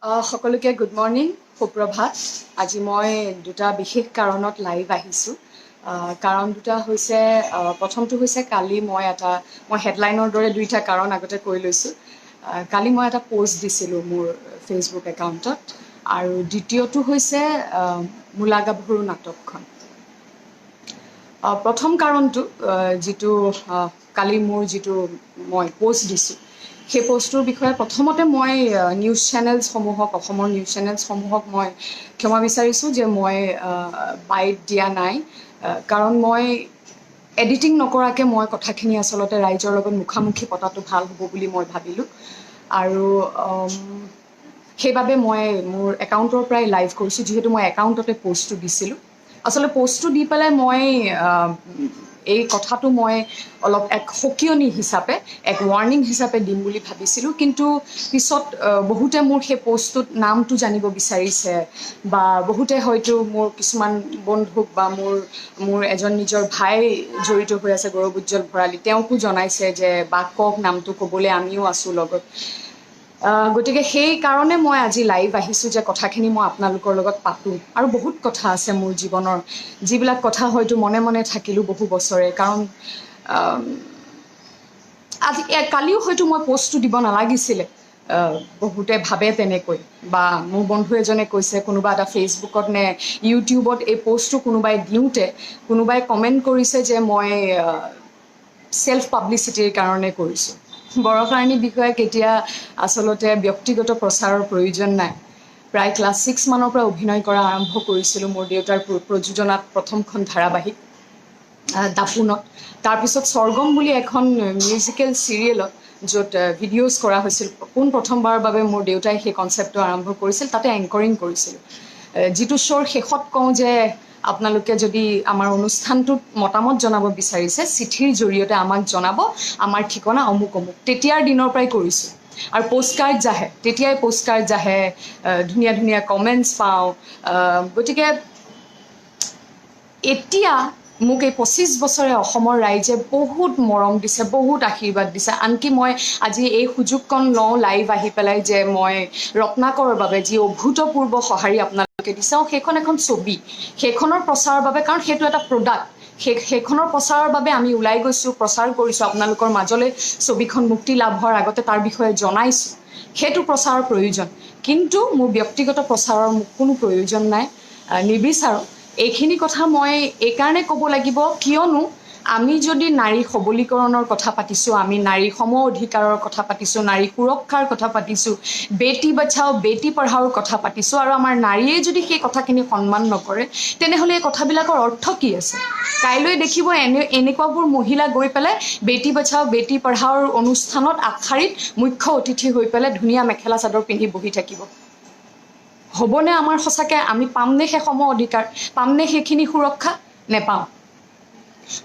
সকলোকে good morning, সুপ্ৰভাত। আজি মই দুটা বিশেষ কাৰণত লাইভ আহিছোঁ। কাৰণ দুটা হৈছে, প্ৰথমটো হৈছে কালি মই হেডলাইনৰ দৰে দুইটা কাৰণ আগতে কৈ লৈছোঁ। কালি মই এটা পোষ্ট দিছিলোঁ মোৰ ফেচবুক একাউণ্টত, আৰু দ্বিতীয়টো হৈছে মূলা গাভৰু নাটকখন। প্ৰথম কাৰণটো যিটো কালি মোৰ মই পোষ্ট দিছোঁ, সেই পোষ্টটোৰ বিষয়ে প্ৰথমতে মই নিউজ চেনেলছসমূহক, অসমৰ নিউজ চেনেলছসমূহক মই ক্ষমা বিচাৰিছোঁ যে মই বাইট দিয়া নাই। কাৰণ মই এডিটিং নকৰাকৈ মই কথাখিনি আচলতে ৰাইজৰ লগত মুখামুখি পতাটো ভাল হ'ব বুলি মই ভাবিলোঁ, আৰু সেইবাবে মই মোৰ একাউণ্টৰ পৰাই লাইভ কৰিছোঁ, যিহেতু মই একাউণ্টতে পোষ্টটো দিছিলোঁ। আচলতে পোষ্টটো দি পেলাই মই এই কথাটো মই অলপ এক সকিয়নি হিচাপে, এক ৱাৰ্ণিং হিচাপে দিম বুলি ভাবিছিলোঁ, কিন্তু পিছত বহুতে মোৰ সেই পোষ্টটোত নামটো জানিব বিচাৰিছে, বা বহুতে হয়তো মোৰ কিছুমান বন্ধুক বা মোৰ এজন নিজৰ ভাই জড়িত হৈ আছে, গৌৰৱোজ্জ্বল ভৰালী, তেওঁকো জনাইছে যে বাক কওক নামটো ক'বলৈ, আমিও আছোঁ লগত। গতিকে সেই কাৰণে মই আজি লাইভ আহিছোঁ যে কথাখিনি মই আপোনালোকৰ লগত পাতোঁ। আৰু বহুত কথা আছে মোৰ জীৱনৰ, যিবিলাক কথা হয়তো মনে মনে থাকিলোঁ বহু বছৰে। কাৰণ কালিও হয়তো মই পোষ্টটো দিব নালাগিছিলে, বহুতে ভাবে তেনেকৈ, বা মোৰ বন্ধু এজনে কৈছে কোনোবা এটা ফেচবুকত নে ইউটিউবত এই পোষ্টটো কোনোবাই দিওঁতে কোনোবাই কমেণ্ট কৰিছে যে মই চেল্ফ পাব্লিচিটিৰ কাৰণে কৰিছোঁ। বৰষাৰাণী বিষয়ে কেতিয়া আচলতে ব্যক্তিগত প্ৰচাৰৰ প্ৰয়োজন নাই। প্ৰায় ক্লাছ 6 মানৰ পৰা অভিনয় কৰা আৰম্ভ কৰিছিলোঁ মোৰ দেউতাৰ প্ৰযোজনাত, প্ৰথমখন ধাৰাবাহিক দাপোনত। তাৰপিছত স্বৰ্গম বুলি এখন মিউজিকেল চিৰিয়েলত, য'ত ভিডিঅ'জ কৰা হৈছিল, পোনপ্ৰথমবাৰৰ বাবে মোৰ দেউতাই সেই কনচেপ্টটো আৰম্ভ কৰিছিল, তাতে এংকৰিং কৰিছিলোঁ। যিটো শ্ব'ৰ শেষত কওঁ যে আপোনালোকে যদি আমাৰ অনুষ্ঠানটোত মতামত জনাব বিচাৰিছে, চিঠিৰ জৰিয়তে আমাক জনাব, আমাৰ ঠিকনা অমুক অমুক। তেতিয়াৰ দিনৰ পৰাই কৰিছোঁ। আৰু পোষ্টকাৰ্ড জাহে, তেতিয়াই পোষ্টকাৰ্ড জাহে, ধুনীয়া ধুনীয়া কমেণ্টছ পাওঁ। গতিকে এতিয়া মোক এই 25 বছৰে অসমৰ ৰাইজে বহুত মৰম দিছে, বহুত আশীৰ্বাদ দিছে। আনকি মই আজি এই সুযোগকণ লওঁ লাইভ আহি পেলাই যে মই ৰত্নাকৰৰ বাবে যি অভূতপূৰ্ব সঁহাৰি আপোনালোকে দিছে, সেইখন এখন ছবি, সেইখনৰ প্ৰচাৰৰ বাবে, কাৰণ সেইটো এটা প্ৰডাক্ট, সেইখনৰ প্ৰচাৰৰ বাবে আমি ওলাই গৈছোঁ, প্ৰচাৰ কৰিছোঁ, আপোনালোকৰ মাজলৈ ছবিখন মুক্তি লাভ হোৱাৰ আগতে তাৰ বিষয়ে জনাইছোঁ। সেইটো প্ৰচাৰৰ প্ৰয়োজন, কিন্তু মোৰ ব্যক্তিগত প্ৰচাৰৰ মোক কোনো প্ৰয়োজন নাই, নিবিচাৰোঁ। এইখিনি কথা মই এইকাৰণে ক'ব লাগিব, কিয়নো আমি যদি নাৰী সবলীকৰণৰ কথা পাতিছোঁ, আমি নাৰী সম অধিকাৰৰ কথা পাতিছোঁ, নাৰী সুৰক্ষাৰ কথা পাতিছোঁ, বেটি বচাও বেটি পঢ়াওৰ কথা পাতিছোঁ, আৰু আমাৰ নাৰীয়ে যদি সেই কথাখিনি সন্মান নকৰে, তেনেহ'লে এই কথাবিলাকৰ অৰ্থ কি আছে? কাইলৈ দেখিব এনেকুৱাবোৰ মহিলা গৈ পেলাই বেটি বচাও বেটি পঢ়াওৰ অনুষ্ঠানত আগশাৰীত মুখ্য অতিথি হৈ পেলাই ধুনীয়া মেখেলা চাদৰ পিন্ধি বহি থাকিব। হ'বনে আমাৰ সঁচাকৈ? আমি পামনে সেই সম অধিকাৰ? পামনে সেইখিনি সুৰক্ষা? নেপাওঁ।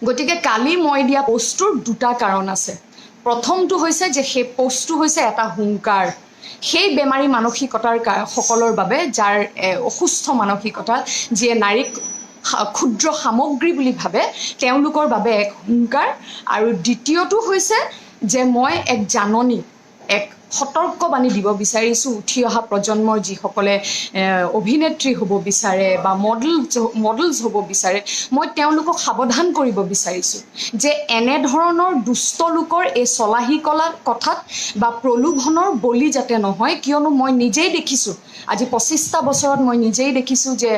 গতিকে কালি মই দিয়া পোষ্টটোৰ দুটা কাৰণ আছে। প্ৰথমটো হৈছে যে সেই পোষ্টটো হৈছে এটা হুংকাৰ, সেই বেমাৰী মানসিকতাৰ সকলৰ বাবে, যাৰ অসুস্থ মানসিকতা, যিয়ে নাৰীক ক্ষুদ্ৰ সামগ্ৰী বুলি ভাবে, তেওঁলোকৰ বাবে এক হুংকাৰ। আৰু দ্বিতীয়টো হৈছে যে মই এক জাননী, এক সতৰ্কবাণী দিব বিচাৰিছোঁ উঠি অহা প্ৰজন্মৰ যিসকলে অভিনেত্ৰী হ'ব বিচাৰে বা মডেলছ হ'ব বিচাৰে, মই তেওঁলোকক সাৱধান কৰিব বিচাৰিছোঁ যে এনেধৰণৰ দুষ্ট লোকৰ এই চলাহী কলা কথাত বা প্ৰলোভনৰ বলি যাতে নহয়। কিয়নো মই নিজেই দেখিছোঁ, আজি 25টা বছৰত মই নিজেই দেখিছোঁ যে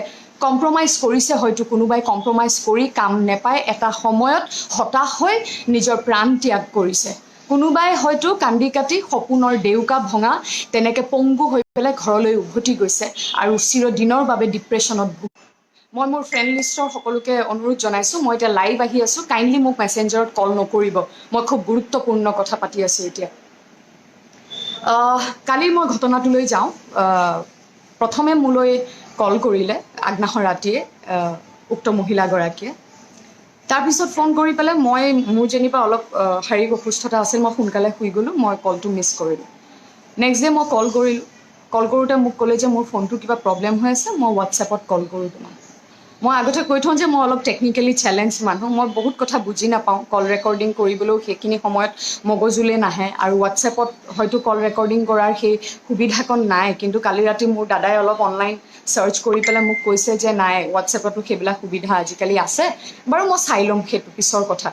কম্প্ৰমাইজ কৰিছে, হয়তো কোনোবাই কম্প্ৰমাইজ কৰি কাম নেপায় এটা সময়ত হতাশ হৈ নিজৰ প্ৰাণ ত্যাগ কৰিছে, কোনোবাই হয়তো কান্দি কাটি সপোনৰ ডেউকা ভঙা তেনেকৈ পংগু হৈ পেলাই ঘৰলৈ উভতি গৈছে আৰু চিৰদিনৰ বাবে ডিপ্ৰেশ্যনত মই মোৰ ফ্ৰেণ্ড লিষ্টৰ সকলোকে অনুৰোধ জনাইছোঁ, মই এতিয়া লাইভ আহি আছোঁ, কাইণ্ডলি মোক মেছেঞ্জাৰত কল নকৰিব, মই খুব গুৰুত্বপূৰ্ণ কথা পাতি আছোঁ এতিয়া। কালি মই ঘটনাটোলৈ যাওঁ। প্ৰথমে মোলৈ কল কৰিলে আগদিনাখন ৰাতিয়ে উক্ত মহিলাগৰাকীয়ে। তাৰপিছত ফোন কৰি পেলাই মোৰ যেনিবা অলপ শাৰীৰিক অসুস্থতা আছিল, মই সোনকালে শুই গ'লোঁ, মই কলটো মিছ কৰিলোঁ। নেক্সট ডে মই কল কৰিলোঁ, কল কৰোঁতে মোক ক'লে যে মোৰ ফোনটো কিবা প্ৰব্লেম হৈ আছে, মই হোৱাটছএপত কল কৰোঁ তোমাক। মই আগতে কৈ থওঁ যে মই অলপ টেকনিকেলি চেলেঞ্জ মানুহ, মই বহুত কথা বুজি নাপাওঁ। কল ৰেকৰ্ডিং কৰিবলৈও সেইখিনি সময়ত মগজুলৈ নাহে, আৰু হোৱাটছএপত হয়তো কল ৰেকৰ্ডিং কৰাৰ সেই সুবিধাকণ নাই। কিন্তু কালি ৰাতি মোৰ দাদাই অলপ অনলাইন চাৰ্চ কৰি পেলাই মোক কৈছে যে নাই, হোৱাটছএপতো সেইবিলাক সুবিধা আজিকালি আছে। বাৰু মই চাই ল'ম, সেইটো পিছৰ কথা।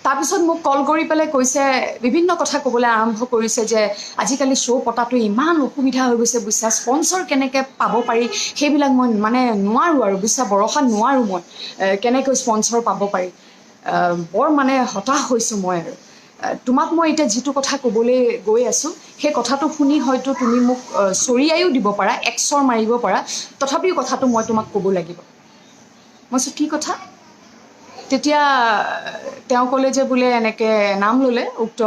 তাৰপিছত মোক কল কৰি পেলাই কৈছে, বিভিন্ন কথা ক'বলৈ আৰম্ভ কৰিছে যে আজিকালি শ্ব' পতাটো ইমান অসুবিধা হৈ গৈছে বুজিছা, স্পনচৰ কেনেকৈ পাব পাৰি সেইবিলাক মই মানে নোৱাৰোঁ আৰু বুজিছা, ভৰসা নোৱাৰোঁ মই কেনেকৈ স্পনচৰ পাব পাৰি। বৰ মানে হতাশ হৈছোঁ মই। আৰু তোমাক মই এতিয়া যিটো কথা ক'বলৈ গৈ আছোঁ, সেই কথাটো শুনি হয়তো তুমি মোক চৰিয়াইও দিব পাৰা, এক্সৰ মাৰিব পাৰা, তথাপিও কথাটো মই তোমাক ক'ব লাগিব। মই কৈছোঁ কি কথা? তেতিয়া তেওঁ ক'লে যে বোলে এনেকৈ নাম ল'লে উক্ত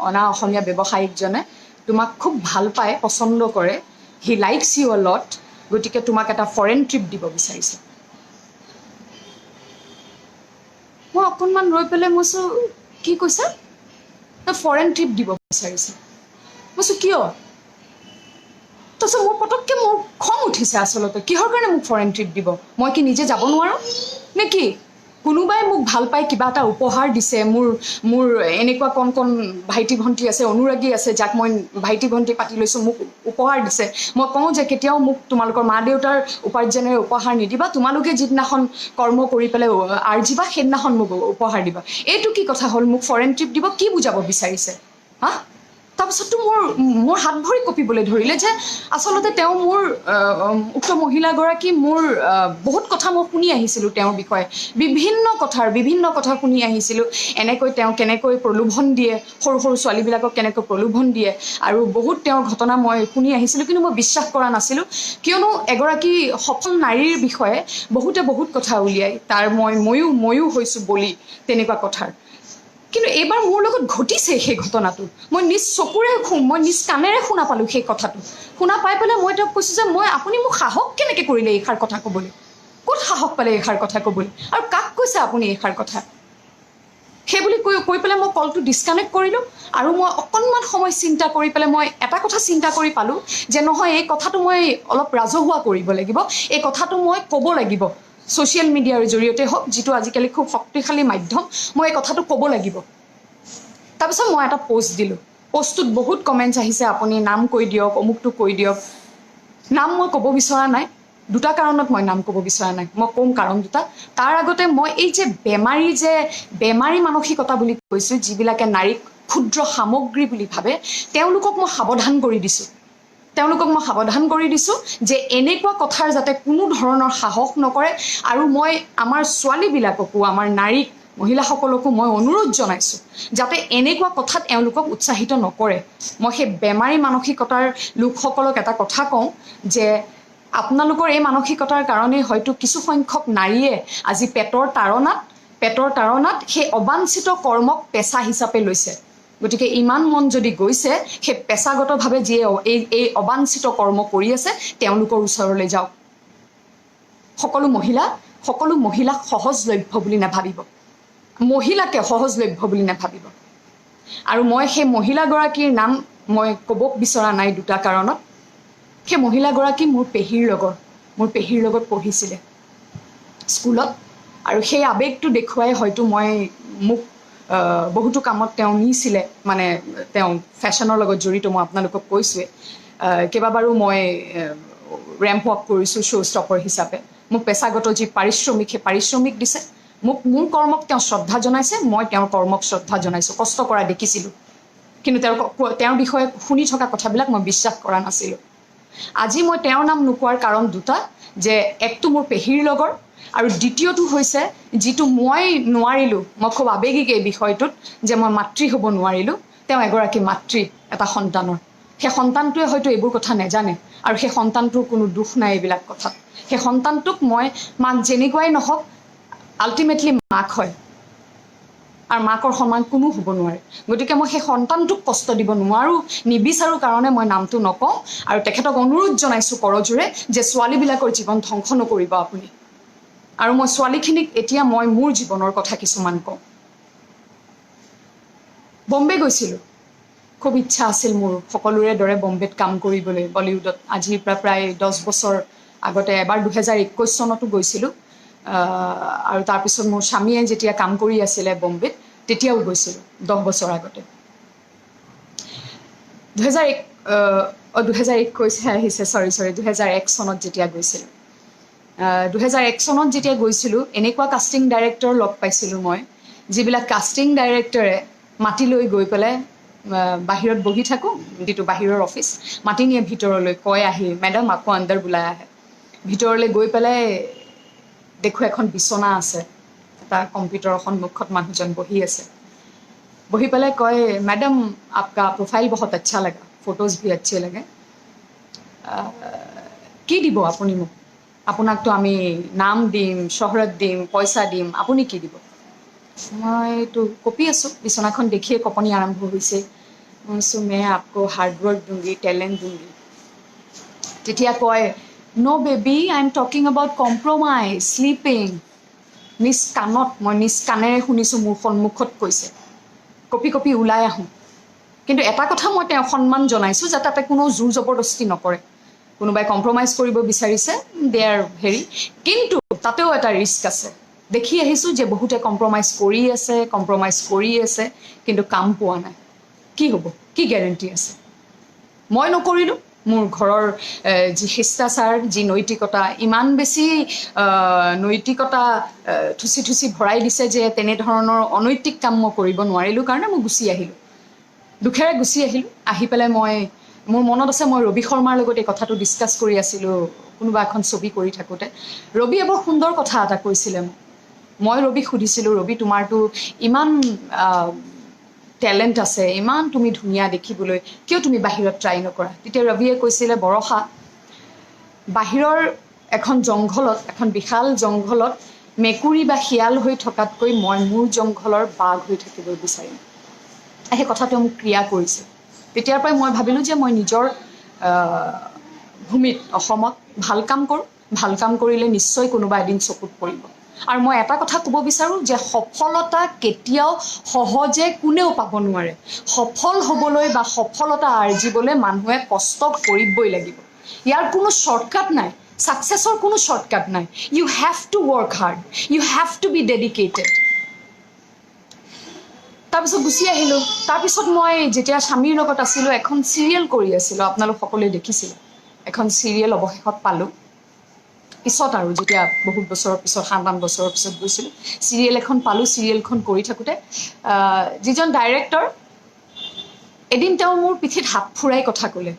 অনা অসমীয়া ব্যৱসায়িকজনে, তোমাক খুব ভাল পায়, পচন্দ কৰে, হি লাইকছ ইউ অ লট, গতিকে তোমাক এটা ফৰেন ট্ৰিপ দিব বিচাৰিছে। মই অকণমান ৰৈ পেলাই মই কৈছোঁ কি কৈছা? ফৰেন ট্ৰিপ দিব বিচাৰিছে। মই কৈছোঁ কিয়? তাৰপিছত মোৰ পটককৈ মোৰ খং উঠিছে আচলতে, কিহৰ কাৰণে মোক ফৰেন ট্ৰিপ দিব? মই কি নিজে যাব নোৱাৰোঁ নে কি? কোনোবাই মোক ভাল পাই কিবা এটা উপহাৰ দিছে, মোৰ এনেকুৱা কণ কণ ভাইটি ভণ্টি আছে, অনুৰাগী আছে, যাক মই ভাইটি ভণ্টি পাতি লৈছোঁ, মোক উপহাৰ দিছে। মই কওঁ যে কেতিয়াও মোক তোমালোকৰ মা দেউতাৰ উপাৰ্জনেৰে উপহাৰ নিদিবা, তোমালোকে যিদিনাখন কৰ্ম কৰি পেলাই আৰ্জিবা সেইদিনাখন মোক উপহাৰ দিবা। এইটো কি কথা হ'ল? মোক ফৰেন ট্ৰিপ দিব, কি বুজাব বিচাৰিছে? হা? তাৰপিছততো মোৰ হাত ভৰি কঁপিবলৈ ধৰিলে যে আচলতে তেওঁ মোৰ উক্ত মহিলাগৰাকী মোৰ বহুত কথা মই শুনি আহিছিলোঁ তেওঁৰ বিষয়ে, বিভিন্ন কথা শুনি আহিছিলোঁ। এনেকৈ তেওঁ কেনেকৈ প্ৰলোভন দিয়ে, সৰু সৰু ছোৱালীবিলাকক কেনেকৈ প্ৰলোভন দিয়ে, আৰু বহুত তেওঁৰ ঘটনা মই শুনি আহিছিলোঁ। কিন্তু মই বিশ্বাস কৰা নাছিলোঁ, কিয়নো এগৰাকী সফল নাৰীৰ বিষয়ে বহুতে বহুত কথা উলিয়ায়, তাৰ ময়ো হৈছোঁ বলি তেনেকুৱা কথাৰ। কিন্তু এইবাৰ মোৰ লগত ঘটিছে সেই ঘটনাটো, মই নিজ চকুৰে মই নিজ কাণেৰে শুনা পালোঁ সেই কথাটো। শুনা পাই পেলাই মই তেওঁক কৈছোঁ যে আপুনি মোক সাহস কেনেকৈ কৰিলে এইষাৰ কথা ক'বলৈ? ক'ত সাহস পালে এইষাৰ কথা ক'বলৈ? আৰু কাক কৈছে আপুনি এইষাৰ কথা? সেইবুলি কৈ পেলাই মই কলটো ডিছকানেক্ট কৰিলোঁ। আৰু মই অকণমান সময় চিন্তা কৰি পেলাই মই এটা কথা চিন্তা কৰি পালোঁ যে নহয়, এই কথাটো মই অলপ ৰাজহুৱা কৰিব লাগিব, এই কথাটো মই ক'ব লাগিব ছ'চিয়েল মিডিয়াৰ জৰিয়তে হওক, যিটো আজিকালি খুব শক্তিশালী মাধ্যম, মই এই কথাটো ক'ব লাগিব। তাৰপিছত মই এটা পষ্ট দিলোঁ। পষ্টটোত বহুত কমেণ্টছ আহিছে, আপুনি নাম কৈ দিয়ক, অমুকটো কৈ দিয়ক। নাম মই ক'ব বিচৰা নাই, দুটা কাৰণত মই নাম ক'ব বিচৰা নাই। মই ক'ম কাৰণ দুটা। তাৰ আগতে মই এই যে বেমাৰী মানসিকতা বুলি কৈছোঁ, যিবিলাকে নাৰীক ক্ষুদ্ৰ সামগ্ৰী বুলি ভাবে, তেওঁলোকক মই সাৱধান কৰি দিছোঁ। যে এনেকুৱা কথাৰ যাতে কোনো ধৰণৰ সাহস নকৰে। আৰু মই আমাৰ ছোৱালীবিলাককো, আমাৰ নাৰীক, মহিলাসকলকো মই অনুৰোধ জনাইছোঁ যাতে এনেকুৱা কথাত এওঁলোকক উৎসাহিত নকৰে। মই সেই বেমাৰী মানসিকতাৰ লোকসকলক এটা কথা কওঁ যে আপোনালোকৰ এই মানসিকতাৰ কাৰণেই হয়তো কিছু সংখ্যক নাৰীয়ে আজি পেটৰ তাড়নাত সেই অবাঞ্ছিত কৰ্মক পেচা হিচাপে লৈছে। গতিকে ইমান মন যদি গৈছে, সেই পেচাগতভাৱে যিয়ে এই অবাঞ্ছিত কৰ্ম কৰি আছে, তেওঁলোকৰ ওচৰলৈ যাওক। সকলো মহিলাক সহজলভ্য বুলি নাভাবিব, মহিলাকে সহজলভ্য বুলি নাভাবিব। আৰু মই সেই মহিলাগৰাকীৰ নাম মই ক'ব বিচৰা নাই দুটা কাৰণত। সেই মহিলাগৰাকী মোৰ পেহীৰ লগত পঢ়িছিলে স্কুলত, আৰু সেই আৱেগটো দেখুৱাই হয়তো মোক বহুতো কামত তেওঁ নিছিলে, মানে তেওঁ ফেশ্বনৰ লগত জড়িত, মই আপোনালোকক কৈছোঁৱে। কেইবাবাৰো মই ৰেম্প ৱাক কৰিছোঁ শ্ব' ষ্টপাৰ হিচাপে। মোক পেচাগত যি পাৰিশ্ৰমিক, সেই পাৰিশ্ৰমিক দিছে। মোৰ কৰ্মক তেওঁ শ্ৰদ্ধা জনাইছে, মই তেওঁৰ কৰ্মক শ্ৰদ্ধা জনাইছোঁ। কষ্ট কৰা দেখিছিলোঁ, কিন্তু তেওঁৰ বিষয়ে শুনি থকা কথাবিলাক মই বিশ্বাস কৰা নাছিলোঁ। আজি মই তেওঁৰ নাম নোকোৱাৰ কাৰণ দুটা, যে একটো মোৰ পেহীৰ লগৰ, আৰু দ্বিতীয়টো হৈছে যিটো মই নোৱাৰিলোঁ, মই খুব আৱেগিক এই বিষয়টোত, যে মই মাতৃ হ'ব নোৱাৰিলোঁ। তেওঁ এগৰাকী মাতৃ এটা সন্তানৰ। সেই সন্তানটোৱে হয়তো এইবোৰ কথা নাজানে, আৰু সেই সন্তানটোৰ কোনো দুখ নাই এইবিলাক কথাত। সেই সন্তানটোক মই মাক যেনেকুৱাই নহওক, আল্টিমেটলি মাক হয়, আৰু মাকৰ সমান কোনো হ'ব নোৱাৰে। গতিকে মই সেই সন্তানটোক কষ্ট দিব নিবিচাৰোঁ কাৰণে মই নামটো নকওঁ, আৰু তেখেতক অনুৰোধ জনাইছোঁ কৰজোৰে যে ছোৱালীবিলাকৰ জীৱন ধ্বংস নকৰিব আপুনি। আৰু মই ছোৱালীখিনিক এতিয়া মোৰ জীৱনৰ কথা কিছুমান কওঁ। বম্বে গৈছিলোঁ, খুব ইচ্ছা আছিল মোৰ সকলোৰে দৰে বম্বেত কাম কৰিবলৈ, বলিউডত। আজিৰ পৰা প্ৰায় 10 বছৰ আগতে এবাৰ 2021 চনতো গৈছিলোঁ আৰু তাৰপিছত মোৰ স্বামীয়ে যেতিয়া কাম কৰি আছিলে বম্বেত তেতিয়াও গৈছিলোঁ 10 বছৰ আগতে 2021 আহিছে চৰি 2001 চনত যেতিয়া গৈছিলোঁ 2001 চনত যেতিয়া গৈছিলোঁ এনেকুৱা কাষ্টিং ডাইৰেক্টৰ লগ পাইছিলোঁ মই যিবিলাক কাষ্টিং ডাইৰেক্টৰে মাতি লৈ গৈ পেলাই বাহিৰত বহি থাকোঁ যিটো বাহিৰৰ অফিচ মাতি নিয়ে ভিতৰলৈ কয় আহি মেডাম আকৌ আণ্ডাৰ বোলাই আহে ভিতৰলৈ গৈ পেলাই দেখো এখন বিচনা আছে এটা কম্পিউটাৰৰ সন্মুখত মানুহজন বহি আছে বহি পেলাই কয় मैडम आपका प्रोफाइल बहुत अच्छा लगा फोटोज भी अच्छे लगे কি দিব আপুনি মোক আপোনাকতো আমি নাম দিম চহৰত দিম পইচা দিম আপুনি কি দিব মইতো কপি আছোঁ বিচনাখন দেখিয়ে কপনি আৰম্ভ হৈছে মই কৈছোঁ मैं आपको हार्ड वर्क दूंगी टैलेंट दूंगी তেতিয়া কয় no baby I am talking about compromise sleeping নিজ কাণত মই নিজ কাণেৰে শুনিছোঁ মোৰ সন্মুখত কৈছে কপি কপি ওলাই আহোঁ কিন্তু এটা কথা মই তেওঁ সন্মান জনাইছোঁ যে তাতে কোনো জোৰ জবৰদস্তি নকৰে কোনোবাই কম্প্ৰমাইজ কৰিব বিচাৰিছে দেয়াৰ হেৰি কিন্তু তাতেও এটা ৰিস্ক আছে দেখি আহিছোঁ যে বহুতে কম্প্ৰমাইজ কৰি আছে কিন্তু কাম পোৱা নাই কি হ'ব কি গেৰেণ্টি আছে মই নকৰিলোঁ মোৰ ঘৰৰ যি শিষ্টাচাৰ যি নৈতিকতা ইমান বেছি নৈতিকতা থুচি ভৰাই দিছে যে তেনেধৰণৰ অনৈতিক কাম মই কৰিব নোৱাৰিলোঁ কাৰণে মই গুচি আহিলোঁ দুখেৰে গুচি আহিলোঁ আহি পেলাই মোৰ মনত আছে মই ৰবি শৰ্মাৰ লগত এই কথাটো ডিছকাছ কৰি আছিলোঁ কোনোবা এখন ছবি কৰি থাকোঁতে ৰবিয়ে বৰ সুন্দৰ কথা এটা কৈছিলে মই ৰবিক সুধিছিলোঁ ৰবি তোমাৰতো ইমান টেলেণ্ট আছে ইমান তুমি ধুনীয়া দেখিবলৈ কিয় তুমি বাহিৰত ট্ৰাই নকৰা তেতিয়া ৰবিয়ে কৈছিলে বৰষা বাহিৰৰ এখন জংঘলত এখন বিশাল জংঘলত মেকুৰী বা শিয়াল হৈ থকাতকৈ মই মোৰ জংঘলৰ বাঘ হৈ থাকিব বিচাৰিম সেই কথাটো মোক ক্ৰিয়া কৰিছে তেতিয়াৰ পৰাই মই ভাবিলোঁ যে মই নিজৰ ভূমিত অসমত ভাল কাম কৰোঁ ভাল কাম কৰিলে নিশ্চয় কোনোবা এদিন চকুত পৰিব আৰু মই এটা কথা ক'ব বিচাৰোঁ যে সফলতা কেতিয়াও সহজে কোনেও পাব নোৱাৰে সফল হ'বলৈ বা সফলতা আৰ্জিবলৈ মানুহে কষ্ট কৰিবই লাগিব ইয়াৰ কোনো শ্বৰ্টকাট নাই ছাকচেছৰ কোনো শ্বৰ্টকাট নাই you have to work hard you have to be dedicated তাৰপিছত গুচি আহিলোঁ তাৰপিছত মই যেতিয়া স্বামীৰ লগত আছিলোঁ এখন চিৰিয়েল কৰি আছিলোঁ আপোনালোক সকলোৱে দেখিছিলে এখন চিৰিয়েল অৱশেষত পালোঁ পিছত আৰু যেতিয়া বহুত বছৰৰ পিছত 7-8 বছৰৰ পিছত গৈছিলোঁ চিৰিয়েল এখন পালোঁ চিৰিয়েলখন কৰি থাকোঁতে যিজন ডাইৰেক্টৰ এদিন তেওঁ মোৰ পিঠিত হাত ফুৰাই কথা ক'লে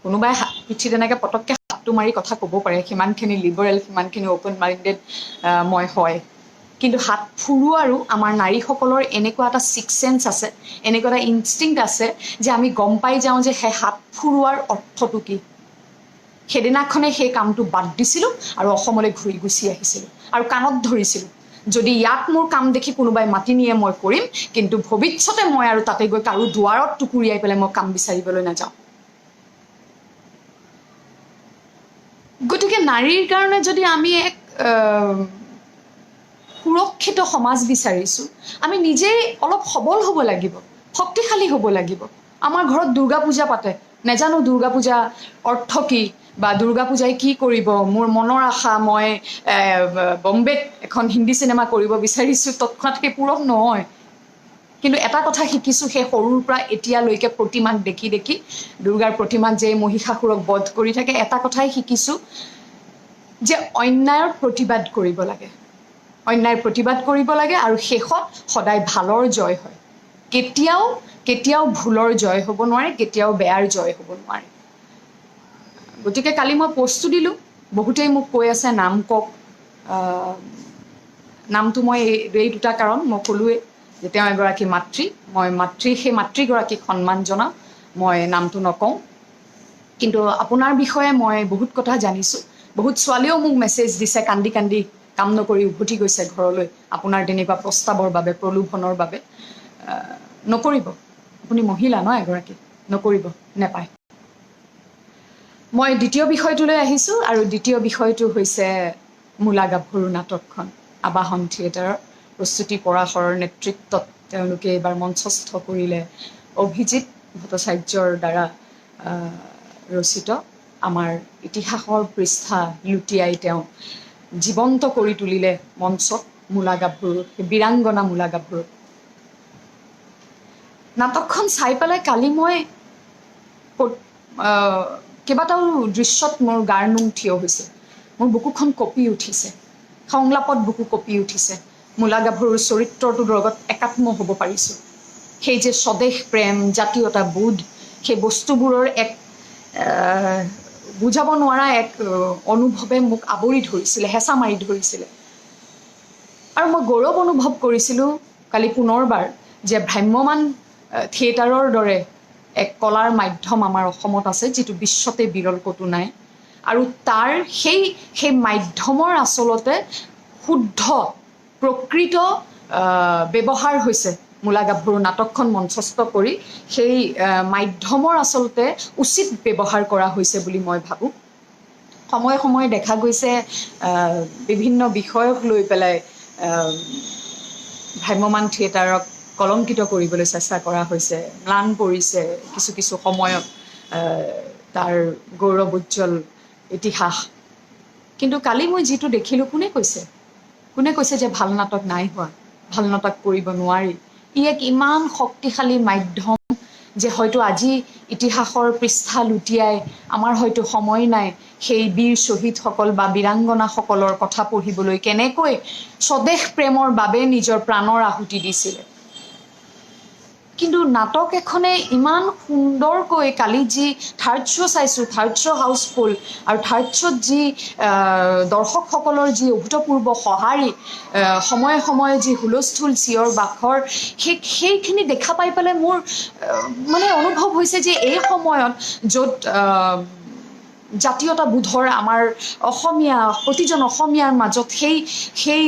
কোনোবাই পিঠিত এনেকৈ পটককৈ হাতটো মাৰি কথা ক'ব পাৰে সিমানখিনি লিবাৰেল সিমানখিনি অ'পেন মাইণ্ডেড মই হয় কিন্তু হাত ফুৰোৱাৰো আমাৰ নাৰীসকলৰ এনেকুৱা এটা ছিক্স চেন্স আছে এনেকুৱা এটা ইনষ্টিংক্ট আছে যে আমি গম পাই যাওঁ যে সেই হাত ফুৰোৱাৰ অৰ্থটো কি সেইদিনাখনে সেই কামটো বাদ দিছিলোঁ আৰু অসমলৈ ঘূৰি গুচি আহিছিলোঁ আৰু কাণত ধৰিছিলোঁ যদি ইয়াত মোৰ কাম দেখি কোনোবাই মাতি নিয়ে মই কৰিম কিন্তু ভৱিষ্যতে মই আৰু তাতে গৈ কাৰো দুৱাৰত টুকুৰিয়াই পেলাই মই কাম বিচাৰিবলৈ নাযাওঁ গতিকে নাৰীৰ কাৰণে যদি আমি এক সুৰক্ষিত সমাজ বিচাৰিছোঁ আমি নিজেই অলপ সবল হ'ব লাগিব শক্তিশালী হ'ব লাগিব আমাৰ ঘৰত দুৰ্গা পূজা পাতে নেজানো দুৰ্গা পূজা অৰ্থ কি বা দুৰ্গা পূজাই কি কৰিব মোৰ মনৰ আশা মই বম্বেত এখন হিন্দী চিনেমা কৰিব বিচাৰিছোঁ তৎক্ষণাত সেই পূৰণ নহয় কিন্তু এটা কথা শিকিছোঁ সেই সৰুৰ পৰা এতিয়ালৈকে প্ৰতিমাক দেখি দুৰ্গাৰ প্ৰতিমাক যে মহিষাসুৰক বধ কৰি থাকে এটা কথাই শিকিছোঁ যে অন্যায়ৰ প্ৰতিবাদ কৰিব লাগে অন্যায়ৰ প্ৰতিবাদ কৰিব লাগে আৰু শেষত সদায় ভালৰ জয় হয় কেতিয়াও ভুলৰ জয় হ'ব নোৱাৰে কেতিয়াও বেয়াৰ জয় হ'ব নোৱাৰে গতিকে কালি মই পষ্টটো দিলোঁ বহুতেই মোক কৈ আছে নাম কওক নামটো মই এই দুটা কাৰণ মই ক'লোৱে যে তেওঁ এগৰাকী মাতৃ মই সেই মাতৃগৰাকীক সন্মান জনাওঁ মই নামটো নকওঁ কিন্তু আপোনাৰ বিষয়ে মই বহুত কথা জানিছোঁ বহুত ছোৱালীয়েও মোক মেছেজ দিছে কান্দি কাম নকৰি উভতি গৈছে ঘৰলৈ আপোনাৰ তেনেকুৱা প্ৰস্তাৱৰ বাবে প্ৰলোভনৰ বাবে নকৰিব আপুনি মহিলা ন এগৰাকী নকৰিব নেপায় মই দ্বিতীয় বিষয়টোলৈ আহিছোঁ আৰু দ্বিতীয় বিষয়টো হৈছে মূলা গাভৰু নাটকখন আবাহন থিয়েটাৰৰ প্ৰস্তুতি পৰাশৰৰ নেতৃত্বত তেওঁলোকে এইবাৰ মঞ্চস্থ কৰিলে অভিজিত ভট্টাচাৰ্যৰ দ্বাৰা ৰচিত আমাৰ ইতিহাসৰ পৃষ্ঠা লুটিয়াই তেওঁ জীৱন্ত কৰি তুলিলে মঞ্চত মূলা গাভৰু, বীৰাংগনা মূলা গাভৰু। নাটকখন চাই পেলাই কালি মই কেইবাটাও দৃশ্যত মোৰ গাৰ নোম থিয় হৈছে, মোৰ বুকুখন কঁপি উঠিছে, সংলাপত বুকু কঁপি উঠিছে। মূলা গাভৰুৰ চৰিত্ৰটোৰ লগত একাত্ম হ'ব পাৰিছোঁ। সেই যে স্বদেশ প্ৰেম, জাতীয়তা বোধ, সেই বস্তুবোৰৰ এক বুজাব নোৱাৰা এক অনুভৱে মোক আৱৰি ধৰিছিলে, হেঁচা মাৰি ধৰিছিলে। আৰু মই গৌৰৱ অনুভৱ কৰিছিলোঁ কালি পুনৰবাৰ যে ভ্ৰাম্যমান থিয়েটাৰৰ দৰে এক কলাৰ মাধ্যম আমাৰ অসমত আছে, যিটো বিশ্বতে বিৰল ক'তো নাই। আৰু তাৰ সেই মাধ্যমৰ আচলতে শুদ্ধ প্ৰকৃত ব্যৱহাৰ হৈছে মূলা গাভৰু নাটকখন মঞ্চস্থ কৰি। সেই মাধ্যমৰ আচলতে উচিত ব্যৱহাৰ কৰা হৈছে বুলি মই ভাবোঁ। সময়ে সময়ে দেখা গৈছে বিভিন্ন বিষয়ক লৈ পেলাই ভ্ৰাম্যমান থিয়েটাৰক কলংকিত কৰিবলৈ চেষ্টা কৰা হৈছে, ম্লান পৰিছে কিছু কিছু সময়ত তাৰ গৌৰৱ উজ্জ্বল ইতিহাস। কিন্তু কালি মই যিটো দেখিলোঁ, কোনে কৈছে যে ভাল নাটক নাই হোৱা, ভাল নাটক কৰিব নোৱাৰি? ই এক ইমান শক্তিশালী মাধ্যম যে হয়তো আজি ইতিহাসৰ পৃষ্ঠা লুটিয়াই আমাৰ হয়তো সময় নাই সেই বীৰ শ্বহীদসকল বা বীৰাংগনাসকলৰ কথা পঢ়িবলৈ, কেনেকৈ স্বদেশ প্ৰেমৰ বাবে নিজৰ প্ৰাণৰ আহুতি দিছিলে। কিন্তু নাটক এখনে ইমান সুন্দৰকৈ কালি যি থাৰ্ড শ্ব' চাইছোঁ, থাৰ্ড শ্ব' হাউচফুল, আৰু থাৰ্ড শ্ব'ত যি দৰ্শকসকলৰ যি অভূতপূৰ্ব সঁহাৰি, সময়ে সময়ে যি হুলস্থুল চিঞৰ বাখৰ, সেইখিনি দেখা পাই পেলাই মোৰ মানে অনুভৱ হৈছে যে এই সময়ত য'ত জাতীয়তা বোধৰ আমাৰ প্ৰতিজন অসমীয়াৰ মাজত সেই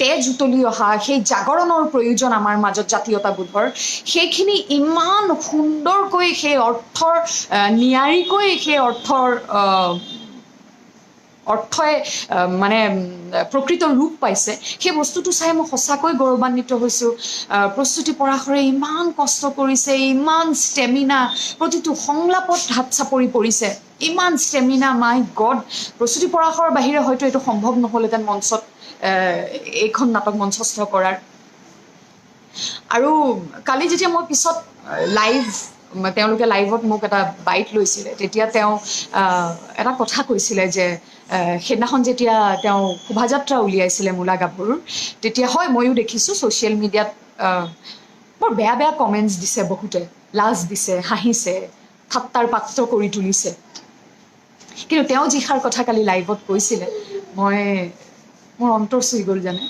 তেজ উতলি অহা, সেই জাগৰণৰ প্ৰয়োজন আমাৰ মাজত জাতীয়তা বোধৰ, সেইখিনি ইমান সুন্দৰকৈ সেই অৰ্থৰ নিয়াৰিকৈ সেই অৰ্থই মানে প্ৰকৃত ৰূপ পাইছে। সেই বস্তুটো চাই মই সঁচাকৈ গৌৰৱান্বিত হৈছোঁ। প্ৰস্তুতি পৰাশৰে ইমান কষ্ট কৰিছে, ইমান ষ্টেমিনা, প্ৰতিটো সংলাপত হাত চাপৰি পৰিছে, ইমান ষ্টেমিনা, মাই গড। প্ৰস্তুতি পৰাশৰৰ বাহিৰে হয়তো এইটো সম্ভৱ নহ'লহেঁতেন মঞ্চত এইখন নাটক মঞ্চস্থ কৰাৰ। আৰু কালি যেতিয়া মই পিছত তেওঁলোকে লাইভত মোক এটা বাইট লৈছিলে, তেতিয়া তেওঁ এটা কথা কৈছিলে যে সেইদিনাখন যেতিয়া তেওঁ শোভাযাত্ৰা উলিয়াইছিলে মূলা গাভৰুৰ, তেতিয়া হয় ময়ো দেখিছোঁ ছ'চিয়েল মিডিয়াত বৰ বেয়া বেয়া কমেণ্টছ দিছে বহুতে, লাজ দিছে, হাঁহিছে, ঠাট্টাৰ পাত্ৰ কৰি তুলিছে। কিন্তু তেওঁ যিষাৰ কথা কালি লাইভত কৈছিলে, মোৰ অন্তৰ চুই গ'ল জানে।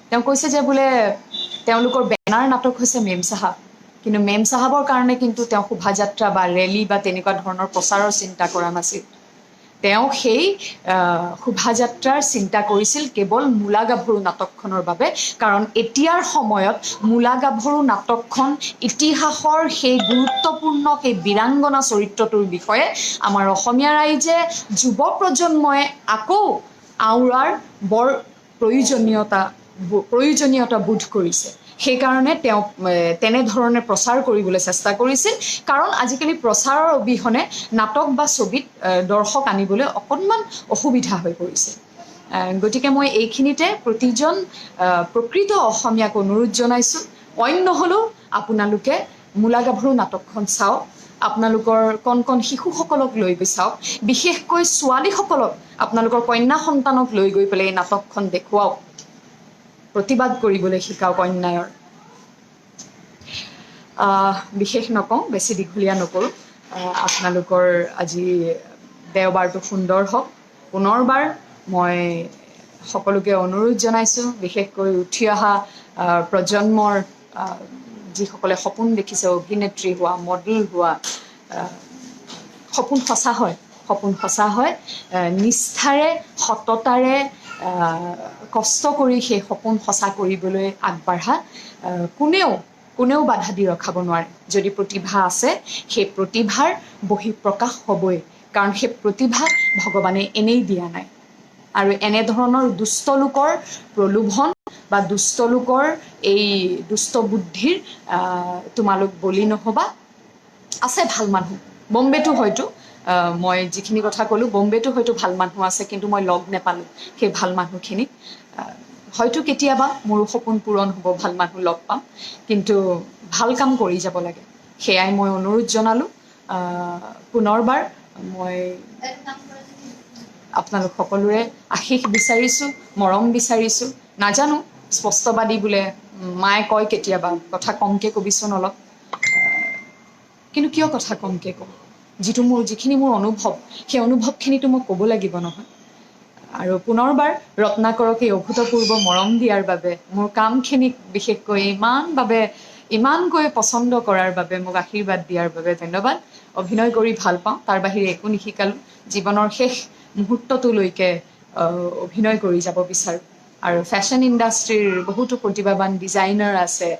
তেওঁ কৈছে যে বোলে তেওঁলোকৰ বেনাৰ নাটক হৈছে মেম চাহাব, কিন্তু মেম চাহাবৰ কাৰণে কিন্তু তেওঁ শোভাযাত্ৰা বা ৰেলী বা তেনেকুৱা ধৰণৰ প্ৰচাৰৰ চিন্তা কৰা নাছিল। তেওঁ সেই শোভাযাত্ৰাৰ চিন্তা কৰিছিল কেৱল মূলা গাভৰু নাটকখনৰ বাবে। কাৰণ এতিয়াৰ সময়ত মূলা গাভৰু নাটকখন ইতিহাসৰ সেই গুৰুত্বপূৰ্ণ সেই বীৰাংগনা চৰিত্ৰটোৰ বিষয়ে আমাৰ অসমীয়া ৰাইজে, যুৱ প্ৰজন্মই আকৌ আওৰাৰ বৰ প্ৰয়োজনীয়তা বোধ কৰিছে। সেইকাৰণে তেওঁ তেনেধৰণে প্ৰচাৰ কৰিবলৈ চেষ্টা কৰিছিল। কাৰণ আজিকালি প্ৰচাৰৰ অবিহনে নাটক বা ছবিত দৰ্শক আনিবলৈ অকণমান অসুবিধা হৈ পৰিছে। গতিকে মই এইখিনিতে প্ৰতিজন প্ৰকৃত অসমীয়াক অনুৰোধ জনাইছোঁ, অইন নহ'লেও আপোনালোকে মূলা গাভৰু নাটকখন চাওক, আপোনালোকৰ কণ কণ শিশুসকলক লৈ গৈ চাওক, বিশেষকৈ ছোৱালীসকলক আপোনালোকৰ কন্যা সন্তানক লৈ গৈ পেলাই এই নাটকখন দেখুৱাওক, প্ৰতিবাদ কৰিবলৈ শিকাওক অন্যায়ৰ। বিশেষ নকওঁ, বেছি দীঘলীয়া নকৰোঁ। আপোনালোকৰ আজি দেওবাৰটো সুন্দৰ হওক। পুনৰবাৰ মই সকলোকে অনুৰোধ জনাইছোঁ, বিশেষকৈ উঠি অহা প্ৰজন্মৰ যিসকলে সপোন দেখিছে অভিনেত্ৰী হোৱা, মডেল হোৱা, সপোন সঁচা হয়, নিষ্ঠাৰে, সততাৰে কষ্ট কৰি সেই সপোন সঁচা কৰিবলৈ আগবাঢ়া কোনেও বাধা দি ৰখাব নোৱাৰে। যদি প্ৰতিভা আছে, সেই প্ৰতিভাৰ বহিঃপ্ৰকাশ হ'বই, কাৰণ সেই প্ৰতিভা ভগৱানে এনেই দিয়া নাই। আৰু এনেধৰণৰ দুষ্ট লোকৰ প্ৰলোভন বা দুষ্ট লোকৰ এই দুষ্ট বুদ্ধিৰ তোমালোক বলি নহ'বা। আছে ভাল মানুহ, বম্বেটো হয়তো মই যিখিনি কথা ক'লোঁ বম্বেতো হয়তো ভাল মানুহ আছে কিন্তু মই লগ নেপালোঁ সেই ভাল মানুহখিনিক হয়তো কেতিয়াবা মোৰো সপোন পূৰণ হ'ব ভাল মানুহ লগ পাম কিন্তু ভাল কাম কৰি যাব লাগে সেয়াই মই অনুৰোধ জনালোঁ পুনৰবাৰ মই আপোনালোক সকলোৰে আশীষ বিচাৰিছোঁ মৰম বিচাৰিছোঁ নাজানো স্পষ্টবাদী বোলে মায়ে কয় কেতিয়াবা কথা কমকৈ কবিচোন অলপ কিন্তু কিয় কথা কমকৈ ক'ম যিখিনি মোৰ অনুভৱ সেই অনুভৱখিনিতো মই ক'ব লাগিব নহয় আৰু পুনৰবাৰ ৰত্নাকৰক এই অভূতপূৰ্ব মৰম দিয়াৰ বাবে মোৰ কামখিনিক বিশেষকৈ ইমানকৈ পচন্দ কৰাৰ বাবে মোক আশীৰ্বাদ দিয়াৰ বাবে ধন্যবাদ অভিনয় কৰি ভাল পাওঁ তাৰ বাহিৰে একো নিশিকালোঁ জীৱনৰ শেষ মুহূৰ্তটোলৈকে অভিনয় কৰি যাব বিচাৰোঁ আৰু ফেশ্বন ইণ্ডাষ্ট্ৰীৰ বহুতো প্ৰতিভাৱান ডিজাইনাৰ আছে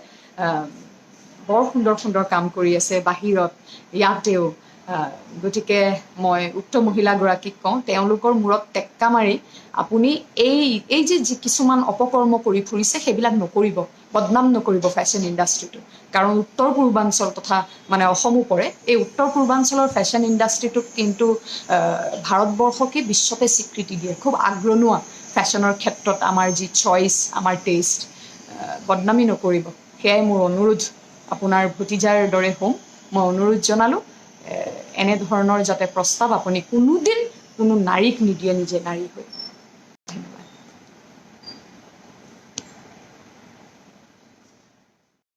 বৰ সুন্দৰ সুন্দৰ কাম কৰি আছে বাহিৰত ইয়াতেও গতিকে মই উক্ত মহিলাগৰাকীক কওঁ তেওঁলোকৰ মূৰত টেক্কা মাৰি আপুনি এই যে কিছুমান অপকৰ্ম কৰি ফুৰিছে সেইবিলাক নকৰিব বদনাম নকৰিব ফেশ্বন ইণ্ডাষ্ট্ৰীটো কাৰণ উত্তৰ পূৰ্বাঞ্চল তথা মানে অসমো পৰে এই উত্তৰ পূৰ্বাঞ্চলৰ ফেশ্বন ইণ্ডাষ্ট্ৰীটোক কিন্তু ভাৰতবৰ্ষকে বিশ্বতে স্বীকৃতি দিয়ে খুব আগৰণুৱা ফেশ্বনৰ ক্ষেত্ৰত আমাৰ যি চইচ আমাৰ টেষ্ট বদনামী নকৰিব সেয়াই মোৰ অনুৰোধ আপোনাৰ ভতিজাৰ দৰে হওঁ মই অনুৰোধ জনালোঁ এনেধৰণৰ যাতে প্ৰস্তাৱ আপুনি কোনোদিন কোনো নাৰীক নিদিয়ে নিজে নাৰী হৈ